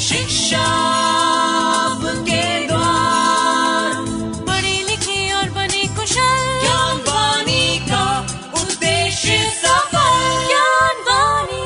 शिक्षा के द्वार, पढ़ी लिखी और बनी कुशल, ज्ञान वाणी का उद्देश्य सफल। ज्ञान वाणी।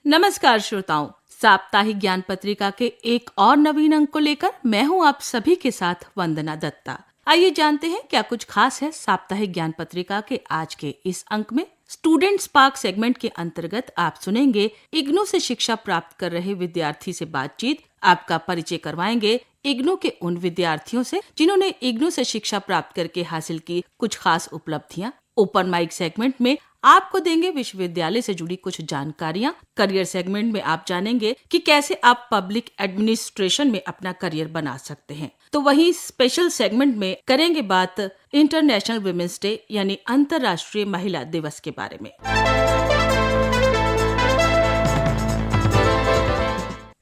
नमस्कार श्रोताओं, साप्ताहिक ज्ञान पत्रिका के एक और नवीन अंक को लेकर मैं हूं आप सभी के साथ वंदना दत्ता। आइए जानते हैं क्या कुछ खास है साप्ताहिक ज्ञान पत्रिका के आज के इस अंक में। स्टूडेंट स्पार्क सेगमेंट के अंतर्गत आप सुनेंगे इग्नू से शिक्षा प्राप्त कर रहे विद्यार्थी से बातचीत। आपका परिचय करवाएंगे इग्नू के उन विद्यार्थियों से जिन्होंने इग्नू से शिक्षा प्राप्त करके हासिल की कुछ खास उपलब्धियां। ओपन माइक सेगमेंट में आपको देंगे विश्वविद्यालय से जुड़ी कुछ जानकारियां। करियर सेगमेंट में आप जानेंगे कि कैसे आप पब्लिक एडमिनिस्ट्रेशन में अपना करियर बना सकते हैं। तो वहीं स्पेशल सेगमेंट में करेंगे बात इंटरनेशनल वुमेन्स डे यानी अंतर्राष्ट्रीय महिला दिवस के बारे में।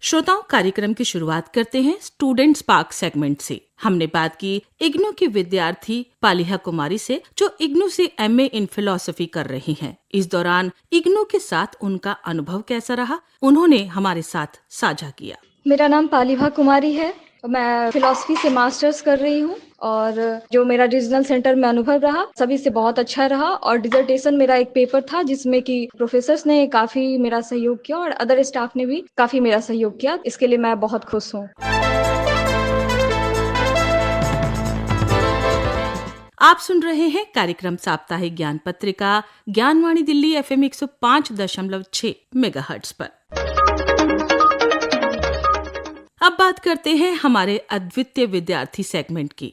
श्रोताओं, कार्यक्रम की शुरुआत करते हैं स्टूडेंट स्पार्क सेगमेंट से। हमने बात की इग्नू की विद्यार्थी पालिहा कुमारी से जो इग्नू से एमए इन फिलॉसफी कर रही हैं। इस दौरान इग्नू के साथ उनका अनुभव कैसा रहा, उन्होंने हमारे साथ साझा किया। मेरा नाम पालिहा कुमारी है। मैं फिलॉसफी से मास्टर्स कर रही हूँ और जो मेरा रीजनल सेंटर में अनुभव रहा सभी से बहुत अच्छा रहा। और डिसर्टेशन मेरा एक पेपर था जिसमें कि प्रोफेसर्स ने काफ़ी मेरा सहयोग किया और अदर स्टाफ ने भी काफ़ी मेरा सहयोग किया। इसके लिए मैं बहुत खुश हूँ। आप सुन रहे हैं कार्यक्रम साप्ताहिक ज्ञान पत्रिका ज्ञानवाणी दिल्ली FM 105.6 मेगाहर्ट्ज पर। अब बात करते हैं हमारे अद्वितीय विद्यार्थी सेगमेंट की।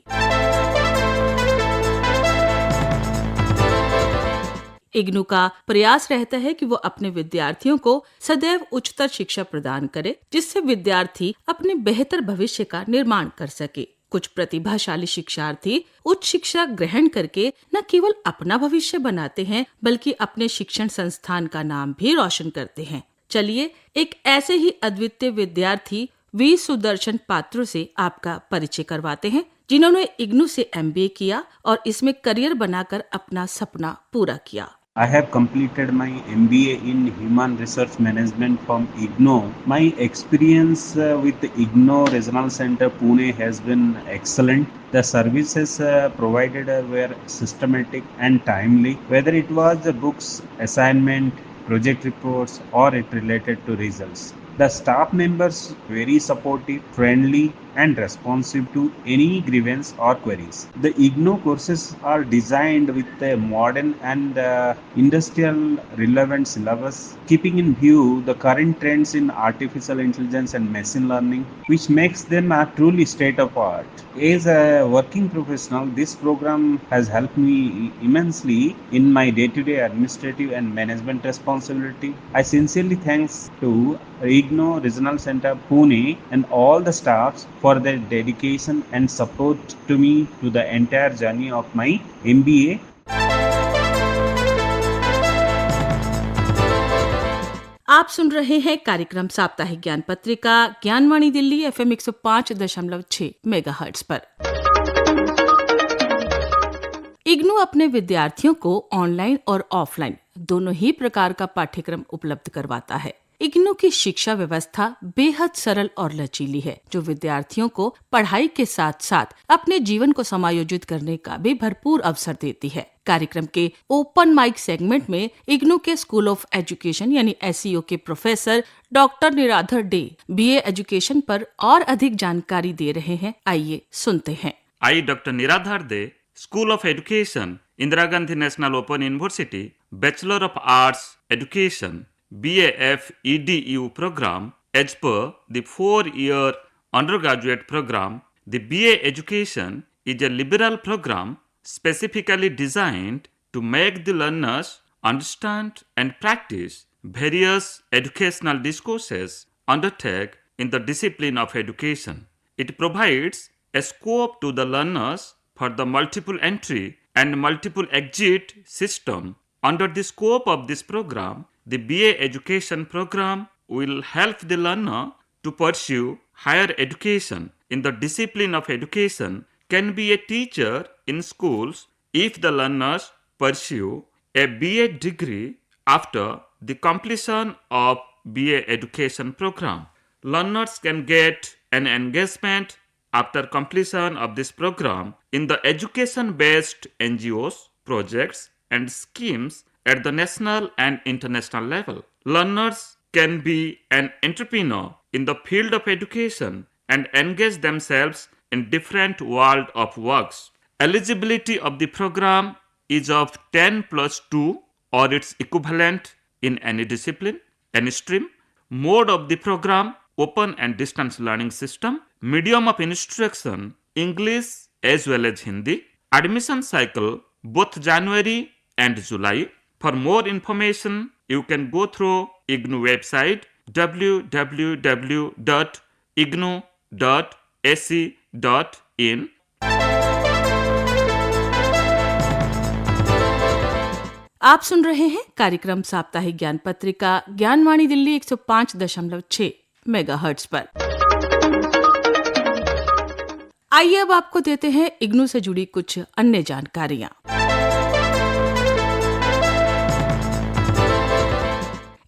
इग्नू का प्रयास रहता है कि वो अपने विद्यार्थियों को सदैव उच्चतर शिक्षा प्रदान करे जिससे विद्यार्थी अपने बेहतर भविष्य का निर्माण कर सके। कुछ प्रतिभाशाली शिक्षार्थी उच्च शिक्षा ग्रहण करके न केवल अपना भविष्य बनाते हैं बल्कि अपने शिक्षण संस्थान का नाम भी रोशन करते हैं। चलिए एक ऐसे ही अद्वितीय विद्यार्थी वी सुदर्शन पात्रो से आपका परिचय करवाते हैं जिन्होंने इग्नू से MBA किया और इसमें करियर बनाकर अपना सपना पूरा किया। I have completed my MBA in Human Research Management from IGNOU. My experience with the IGNOU Regional Center Pune has been excellent. The services provided were systematic and timely, whether it was the books, assignment, project reports or it related to results. The staff members very supportive, friendly and responsive to any grievance or queries. The IGNOU courses are designed with a modern and industrial relevant syllabus, keeping in view the current trends in artificial intelligence and machine learning, which makes them truly state of art. As a working professional, this program has helped me immensely in my day-to-day administrative and management responsibility. I sincerely thanks to IGNOU Regional Center Pune and all the staffs for their dedication and support to me to the entire journey of my MBA. आप सुन रहे हैं कार्यक्रम साप्ताहिक ज्ञान पत्रिका Gyanvani Delhi FM 105.6 megahertz पर। इग्नू अपने विद्यार्थियों को ऑनलाइन और ऑफलाइन दोनों ही प्रकार का पाठ्यक्रम उपलब्ध करवाता है। इग्नू की शिक्षा व्यवस्था बेहद सरल और लचीली है जो विद्यार्थियों को पढ़ाई के साथ साथ अपने जीवन को समायोजित करने का भी भरपूर अवसर देती है। कार्यक्रम के ओपन माइक सेगमेंट में इग्नू के स्कूल ऑफ एजुकेशन यानी SEO के professor doctor Niradhar Dey BA education पर और अधिक जानकारी दे रहे हैं। आइए सुनते हैं। I doctor Niradhar Dey, school of education, Indira Gandhi national open university, bachelor of arts education BAF EDU program as per the 4-year undergraduate program. The BA education is a liberal program specifically designed to make the learners understand and practice various educational discourses undertaken in the discipline of education. It provides a scope to the learners for the multiple entry and multiple exit system. Under the scope of this program, the BA education program will help the learner to pursue higher education in the discipline of education, can be a teacher in schools if the learners pursue a BA degree after the completion of BA education program. Learners can get an engagement after completion of this program in the education-based NGOs, projects, and schemes at the national and international level. Learners can be an entrepreneur in the field of education and engage themselves in different world of works. Eligibility of the program is of 10+2 or its equivalent in any discipline, any stream. Mode of the program, open and distance learning system. Medium of instruction, English as well as Hindi. Admission cycle, both January and July. For more information, you can go through IGNOU website www.ignou.ac.in. आप सुन रहे हैं कार्यक्रम साप्ताहिक ज्ञान पत्रिका Gyanvani Delhi 105.6 megahertz पर। आइए अब आपको देते हैं इग्नू से जुड़ी कुछ अन्य जानकारियां।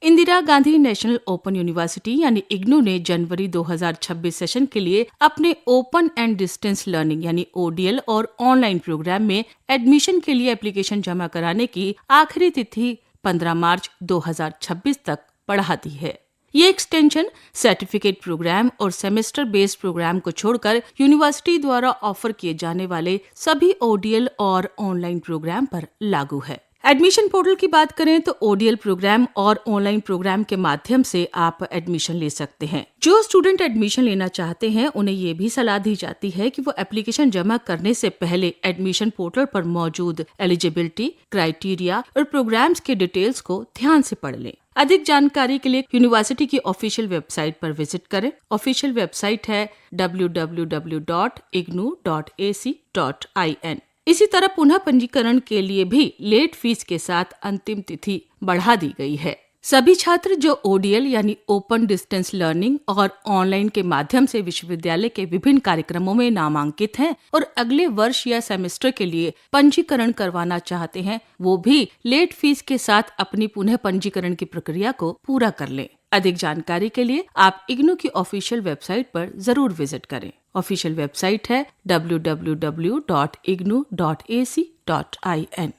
Indira Gandhi national open university यानी इग्नू ने जनवरी 2026 सेशन के लिए अपने ओपन एंड डिस्टेंस लर्निंग यानी ODL और ऑनलाइन प्रोग्राम में एडमिशन के लिए एप्लीकेशन जमा कराने की आखिरी तिथि 15 मार्च 2026 तक बढ़ा दी है। ये एक्सटेंशन सर्टिफिकेट प्रोग्राम और सेमेस्टर बेस्ड प्रोग्राम को छोड़कर यूनिवर्सिटी द्वारा ऑफर किए जाने वाले सभी ODL और ऑनलाइन प्रोग्राम पर लागू है। एडमिशन पोर्टल की बात करें तो ODL प्रोग्राम और ऑनलाइन प्रोग्राम के माध्यम से आप एडमिशन ले सकते हैं। जो स्टूडेंट एडमिशन लेना चाहते हैं उन्हें ये भी सलाह दी जाती है कि वो एप्लीकेशन जमा करने से पहले एडमिशन पोर्टल पर मौजूद एलिजिबिलिटी, क्राइटेरिया और प्रोग्राम्स के डिटेल्स को ध्यान से पढ़ लें। अधिक जानकारी के लिए यूनिवर्सिटी की ऑफिशियल वेबसाइट पर विजिट करें। ऑफिशियल वेबसाइट है www.ignou.ac.in। इसी तरह पुनः पंजीकरण के लिए भी लेट फीस के साथ अंतिम तिथि बढ़ा दी गई है। सभी छात्र जो ODL यानी ओपन डिस्टेंस लर्निंग और ऑनलाइन के माध्यम से विश्वविद्यालय के विभिन्न कार्यक्रमों में नामांकित हैं और अगले वर्ष या सेमेस्टर के लिए पंजीकरण करवाना चाहते हैं, वो भी लेट फीस के साथ अपनी पुनः पंजीकरण की प्रक्रिया को पूरा कर लें। अधिक जानकारी के लिए आप इग्नू की ऑफिशियल वेबसाइट पर जरूर विजिट करें। ऑफिशियल वेबसाइट है www.ignou.ac.in।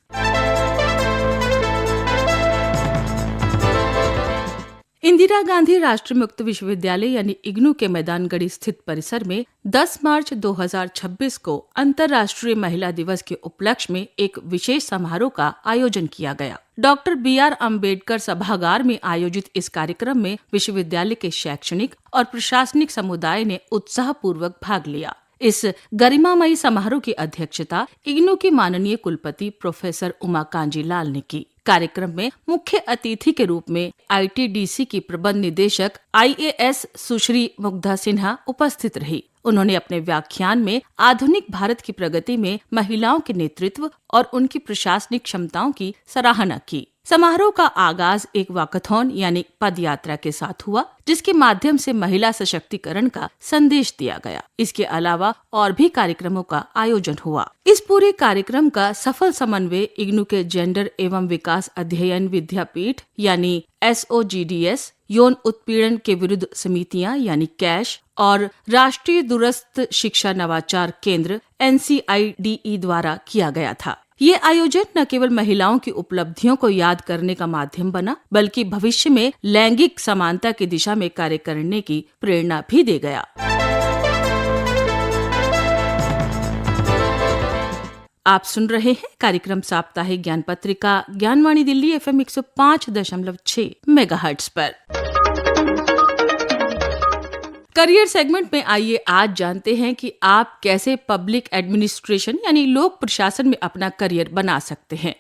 इंदिरा गांधी राष्ट्रीय मुक्त विश्वविद्यालय यानी इग्नू के मैदानगढ़ी स्थित परिसर में 10 मार्च 2026 को अंतर्राष्ट्रीय महिला दिवस के उपलक्ष्य में एक विशेष समारोह का आयोजन किया गया। डॉक्टर BR अम्बेडकर सभागार में आयोजित इस कार्यक्रम में विश्वविद्यालय के शैक्षणिक और प्रशासनिक समुदाय ने उत्साहपूर्वक भाग लिया। इस गरिमामयी समारोह की अध्यक्षता इग्नू की माननीय कुलपति प्रोफेसर उमा कांजीलाल ने की। कार्यक्रम में मुख्य अतिथि के रूप में ITDC की प्रबंध निदेशक IAS सुश्री मुग्धा सिन्हा उपस्थित रही। उन्होंने अपने व्याख्यान में आधुनिक भारत की प्रगति में महिलाओं के नेतृत्व और उनकी प्रशासनिक क्षमताओं की सराहना की। समारोह का आगाज एक वॉकथॉन यानी पद यात्रा के साथ हुआ, जिसके माध्यम से महिला सशक्तिकरण का संदेश दिया गया। इसके अलावा और भी कार्यक्रमों का आयोजन हुआ। इस पूरे कार्यक्रम का सफल समन्वय इग्नू के जेंडर एवं विकास अध्ययन विद्यापीठ यानी SOGDS, यौन उत्पीड़न के विरुद्ध समितियां यानी कैश और राष्ट्रीय दूरस्थ शिक्षा नवाचार केंद्र NCIDE द्वारा किया गया था। ये आयोजन न केवल महिलाओं की उपलब्धियों को याद करने का माध्यम बना, बल्कि भविष्य में लैंगिक समानता की दिशा में कार्य करने की प्रेरणा भी दे गया। आप सुन रहे हैं कार्यक्रम साप्ताहिक ज्ञान पत्रिका ज्ञानवाणी दिल्ली FM 105.6 मेगाहर्ट्ज पर। करियर सेगमेंट में आइए आज जानते हैं कि आप कैसे पब्लिक एडमिनिस्ट्रेशन यानी लोक प्रशासन में अपना करियर बना सकते हैं।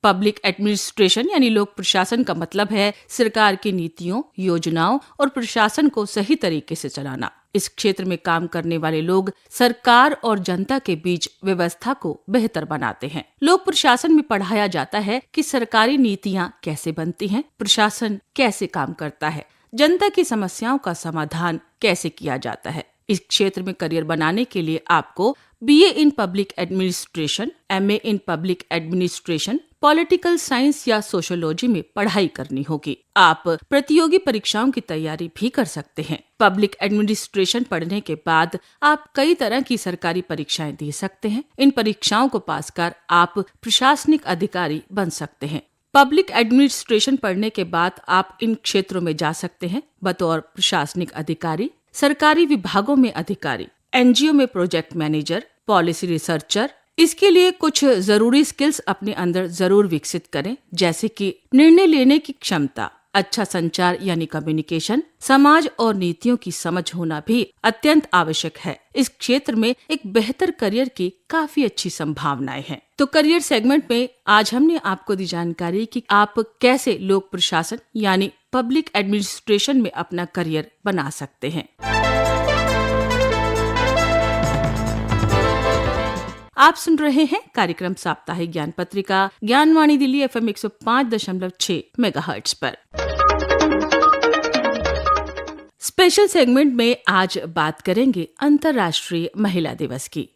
पब्लिक एडमिनिस्ट्रेशन यानी लोक प्रशासन का मतलब है सरकार की नीतियों, योजनाओं और प्रशासन को सही तरीके से चलाना। इस क्षेत्र में काम करने वाले लोग सरकार और जनता के बीच व्यवस्था को बेहतर बनाते हैं। लोक प्रशासन में पढ़ाया जाता है कि सरकारी नीतियां कैसे बनती हैं, प्रशासन कैसे काम करता है, जनता की समस्याओं का समाधान कैसे किया जाता है। इस क्षेत्र में करियर बनाने के लिए आपको BA in public administration, MA in public administration, political science या सोशियोलॉजी में पढ़ाई करनी होगी। आप प्रतियोगी परीक्षाओं की तैयारी भी कर सकते हैं। पब्लिक एडमिनिस्ट्रेशन पढ़ने के बाद आप कई तरह की सरकारी परीक्षाएं दे सकते हैं। इन परीक्षाओं को पास कर आप प्रशासनिक अधिकारी बन सकते हैं। पब्लिक एडमिनिस्ट्रेशन पढ़ने के बाद आप इन क्षेत्रों में जा सकते हैं बतौर प्रशासनिक अधिकारी, सरकारी विभागों में अधिकारी, NGO में प्रोजेक्ट मैनेजर, पॉलिसी रिसर्चर। इसके लिए कुछ जरूरी स्किल्स अपने अंदर जरूर विकसित करें, जैसे कि निर्णय लेने की क्षमता, अच्छा संचार यानी कम्युनिकेशन, समाज और नीतियों की समझ होना भी अत्यंत आवश्यक है। इस क्षेत्र में एक बेहतर करियर की काफी अच्छी संभावनाएं हैं। तो करियर सेगमेंट में आज हमने आपको दी जानकारी कि आप कैसे लोक प्रशासन यानी पब्लिक एडमिनिस्ट्रेशन में अपना करियर बना सकते हैं। आप सुन रहे हैं कार्यक्रम साप्ताहिक ज्ञान पत्रिका ज्ञानवाणी दिल्ली FM 105.6 मेगाहर्ट्ज पर। स्पेशल सेगमेंट में आज बात करेंगे अंतर्राष्ट्रीय महिला दिवस की।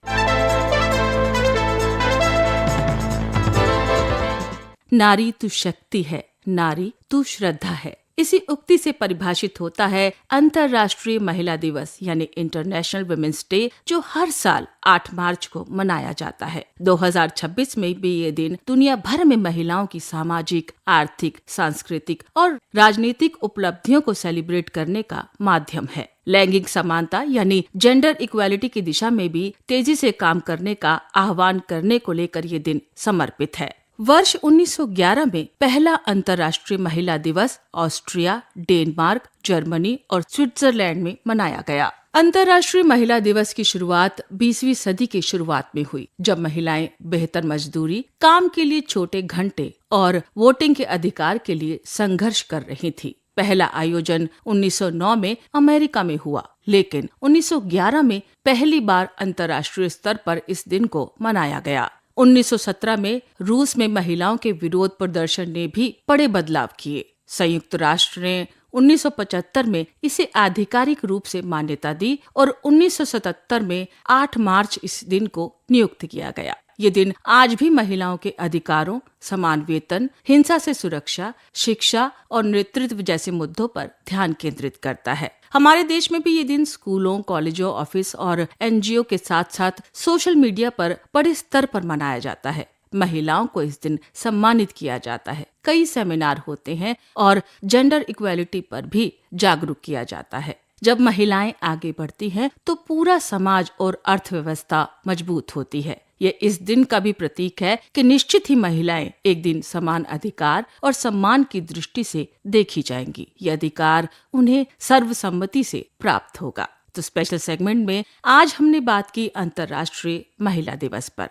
नारी तू शक्ति है, नारी तू श्रद्धा है, इसी उक्ति से परिभाषित होता है अंतर्राष्ट्रीय महिला दिवस यानी इंटरनेशनल वुमेन्स डे, जो हर साल 8 मार्च को मनाया जाता है। 2026 में भी ये दिन दुनिया भर में महिलाओं की सामाजिक, आर्थिक, सांस्कृतिक और राजनीतिक उपलब्धियों को सेलिब्रेट करने का माध्यम है। लैंगिक समानता यानी जेंडर इक्वालिटी की दिशा में भी तेजी से काम करने का आह्वान करने को लेकर ये दिन समर्पित है। वर्ष 1911 में पहला अंतर्राष्ट्रीय महिला दिवस ऑस्ट्रिया, डेनमार्क, जर्मनी और स्विट्जरलैंड में मनाया गया। अंतर्राष्ट्रीय महिला दिवस की शुरुआत 20वीं सदी की शुरुआत में हुई, जब महिलाएं बेहतर मजदूरी, काम के लिए छोटे घंटे और वोटिंग के अधिकार के लिए संघर्ष कर रही थी। पहला आयोजन 1909 में अमेरिका में हुआ, लेकिन 1911 में पहली बार अंतर्राष्ट्रीय स्तर पर इस दिन को मनाया गया। 1917 में रूस में महिलाओं के विरोध प्रदर्शन ने भी बड़े बदलाव किए। संयुक्त राष्ट्र ने 1975 में इसे आधिकारिक रूप से मान्यता दी और 1977 में 8 मार्च इस दिन को नियुक्त किया गया। ये दिन आज भी महिलाओं के अधिकारों, समान वेतन, हिंसा से सुरक्षा, शिक्षा और नेतृत्व जैसे मुद्दों पर ध्यान केंद्रित करता है। हमारे देश में भी ये दिन स्कूलों, कॉलेजों, ऑफिस और NGO के साथ साथ सोशल मीडिया पर बड़े स्तर पर मनाया जाता है। महिलाओं को इस दिन सम्मानित किया जाता है। कई सेमिनार होते हैं और जेंडर इक्वालिटी पर भी जागरूक किया जाता है। जब महिलाएं आगे बढ़ती हैं तो पूरा समाज और अर्थव्यवस्था मजबूत होती है। ये इस दिन का भी प्रतीक है कि निश्चित ही महिलाएं एक दिन समान अधिकार और सम्मान की दृष्टि से देखी जाएंगी। ये अधिकार उन्हें सर्वसम्मति से प्राप्त होगा। तो स्पेशल सेगमेंट में आज हमने बात की अंतर्राष्ट्रीय महिला दिवस पर।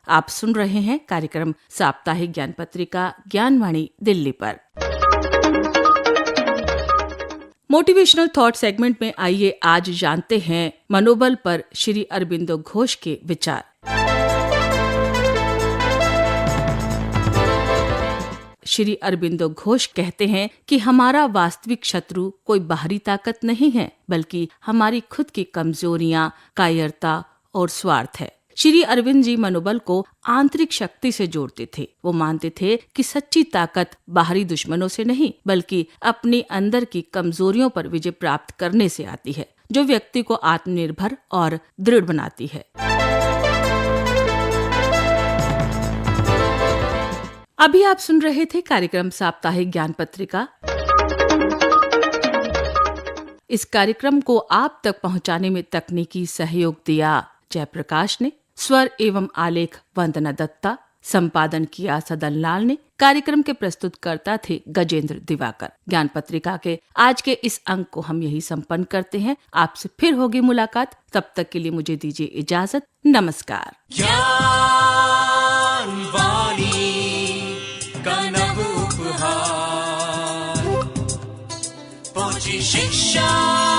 आप सुन रहे हैं कार्यक्रम साप्ताहिक ज्ञान पत्रिका ज्ञानवाणी दिल्ली पर। मोटिवेशनल थॉट सेगमेंट में आइए आज जानते हैं मनोबल पर श्री अरबिंदो घोष के विचार। श्री अरबिंदो घोष कहते हैं कि हमारा वास्तविक शत्रु कोई बाहरी ताकत नहीं है, बल्कि हमारी खुद की कमजोरियां, कायरता और स्वार्थ है। श्री अरविंद जी मनोबल को आंतरिक शक्ति से जोड़ते थे। वो मानते थे कि सच्ची ताकत बाहरी दुश्मनों से नहीं, बल्कि अपने अंदर की कमजोरियों पर विजय प्राप्त करने से आती है, जो व्यक्ति को आत्मनिर्भर और दृढ़ बनाती है। अभी आप सुन रहे थे कार्यक्रम साप्ताहिक ज्ञान पत्रिका। इस कार्यक्रम को आप तक पहुंचाने में तकनीकी सहयोग दिया जयप्रकाश ने, स्वर एवं आलेख वंदना दत्ता, संपादन किया सदन लाल ने। कार्यक्रम के प्रस्तुतकर्ता थे गजेंद्र दिवाकर। ज्ञान पत्रिका के आज के इस अंक को हम यही संपन्न करते हैं। आपसे फिर होगी मुलाकात, तब तक के लिए मुझे दीजिए इजाजत। नमस्कार। ज्ञान वाणी का नव उपहार, पहुंची शिक्षा